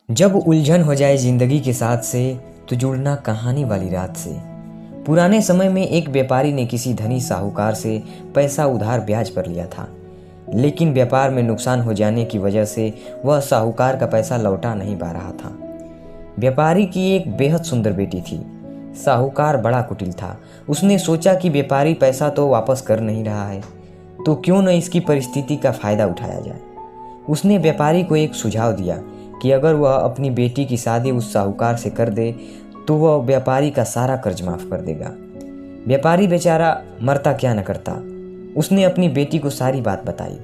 जब उलझन हो जाए जिंदगी के साथ से तो जुड़ना कहानी वाली रात से। पुराने समय में एक व्यापारी ने किसी धनी साहूकार से पैसा उधार ब्याज पर लिया था, लेकिन व्यापार में नुकसान हो जाने की वजह से वह साहूकार का पैसा लौटा नहीं पा रहा था। व्यापारी की एक बेहद सुंदर बेटी थी। साहूकार बड़ा कुटिल था। उसने सोचा कि व्यापारी पैसा तो वापस कर नहीं रहा है, तो क्यों न इसकी परिस्थिति का फायदा उठाया जाए। उसने व्यापारी को एक सुझाव दिया कि अगर वह अपनी बेटी की शादी उस साहूकार से कर दे तो वह व्यापारी का सारा कर्ज माफ कर देगा। व्यापारी बेचारा मरता क्या न करता। उसने अपनी बेटी को सारी बात बताई।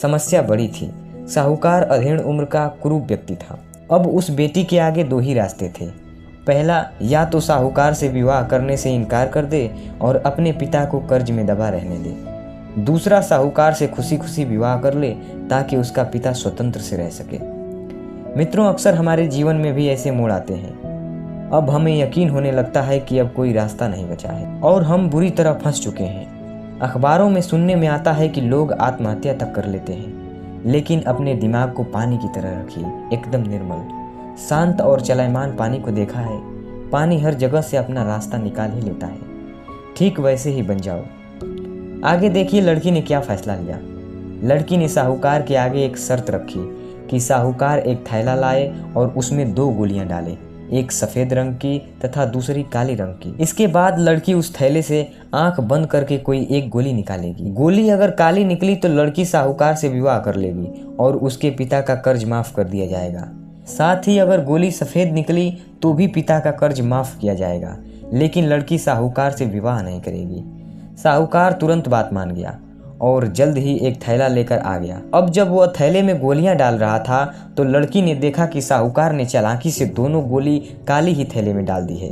समस्या बड़ी थी। साहूकार अधेड़ उम्र का कुरूप व्यक्ति था। अब उस बेटी के आगे दो ही रास्ते थे। पहला, या तो साहूकार से विवाह करने से इनकार कर दे और अपने पिता को कर्ज में दबा रहने दे। दूसरा, साहूकार से खुशी खुशी विवाह कर ले ताकि उसका पिता स्वतंत्र से रह सके। मित्रों, अक्सर हमारे जीवन में भी ऐसे मोड़ आते हैं। अब हमें यकीन होने लगता है कि अब कोई रास्ता नहीं बचा है और हम बुरी तरह फंस चुके हैं। अखबारों में सुनने में आता है कि लोग आत्महत्या तक कर लेते हैं, लेकिन अपने दिमाग को पानी की तरह रखिए, एकदम निर्मल, शांत और चलायमान पानी को देखा है। पानी हर जगह से अपना रास्ता निकाल ही लेता है। ठीक वैसे ही बन जाओ। आगे देखिए लड़की ने क्या फैसला लिया। लड़की ने साहूकार के आगे एक शर्त रखी कि साहूकार एक थैला लाए और उसमें 2 गोलियां डाले, एक सफेद रंग की तथा दूसरी काले रंग की। इसके बाद लड़की उस थैले से आंख बंद करके कोई एक गोली निकालेगी। गोली अगर काली निकली तो लड़की साहूकार से विवाह कर लेगी और उसके पिता का कर्ज माफ कर दिया जाएगा। साथ ही अगर गोली सफेद निकली तो भी पिता का कर्ज माफ किया जाएगा, लेकिन लड़की साहूकार से विवाह नहीं करेगी। साहूकार तुरंत बात मान गया और जल्द ही एक थैला लेकर आ गया। अब जब वह थैले में गोलियां डाल रहा था तो लड़की ने देखा कि साहूकार ने चालाकी से दोनों गोली काली ही थैले में डाल दी है।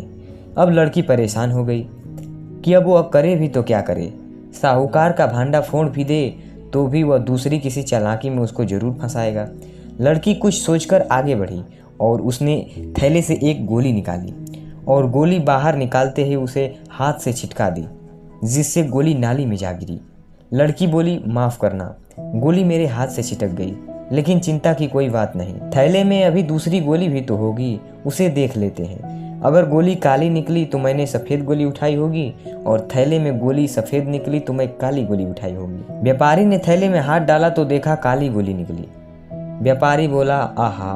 अब लड़की परेशान हो गई कि अब वह करे भी तो क्या करे। साहूकार का भांडा फोड़ भी दे तो भी वह दूसरी किसी चालाकी में उसको जरूर फंसाएगा। लड़की कुछ सोचकर आगे बढ़ी और उसने थैले से एक गोली निकाली और गोली बाहर निकालते ही उसे हाथ से छिटका दी, जिससे गोली नाली में जा गिरी। लड़की बोली, माफ करना, गोली मेरे हाथ से छिटक गई, लेकिन चिंता की कोई बात नहीं। थैले में अभी दूसरी गोली भी तो होगी, उसे देख लेते हैं। अगर गोली काली निकली तो मैंने सफेद गोली उठाई होगी और थैले में गोली सफेद निकली तो मैं काली गोली उठाई होगी। व्यापारी ने थैले में हाथ डाला तो देखा काली गोली निकली। व्यापारी बोला, आहा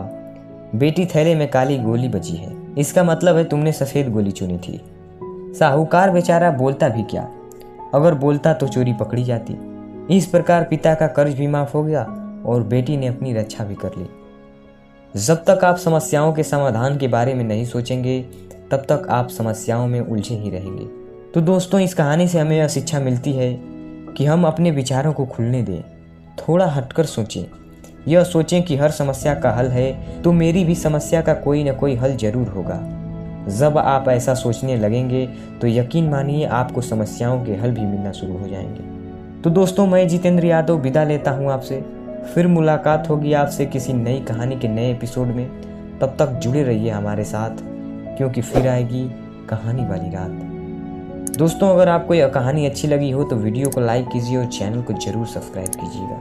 बेटी, थैले में काली गोली बची है, इसका मतलब है तुमने सफेद गोली चुनी थी। साहूकार बेचारा बोलता भी क्या, अगर बोलता तो चोरी पकड़ी जाती। इस प्रकार पिता का कर्ज भी माफ हो गया और बेटी ने अपनी रक्षा भी कर ली। जब तक आप समस्याओं के समाधान के बारे में नहीं सोचेंगे तब तक आप समस्याओं में उलझे ही रहेंगे। तो दोस्तों, इस कहानी से हमें यह शिक्षा मिलती है कि हम अपने विचारों को खुलने दें, थोड़ा हटकर सोचें। यह सोचें कि हर समस्या का हल है तो मेरी भी समस्या का कोई न कोई हल जरूर होगा। जब आप ऐसा सोचने लगेंगे तो यकीन मानिए आपको समस्याओं के हल भी मिलना शुरू हो जाएंगे। तो दोस्तों, मैं जितेंद्र यादव विदा लेता हूँ आपसे। फिर मुलाकात होगी आपसे किसी नई कहानी के नए एपिसोड में। तब तक जुड़े रहिए हमारे साथ, क्योंकि फिर आएगी कहानी वाली रात। दोस्तों, अगर आपको यह कहानी अच्छी लगी हो तो वीडियो को लाइक कीजिए और चैनल को जरूर सब्सक्राइब कीजिएगा।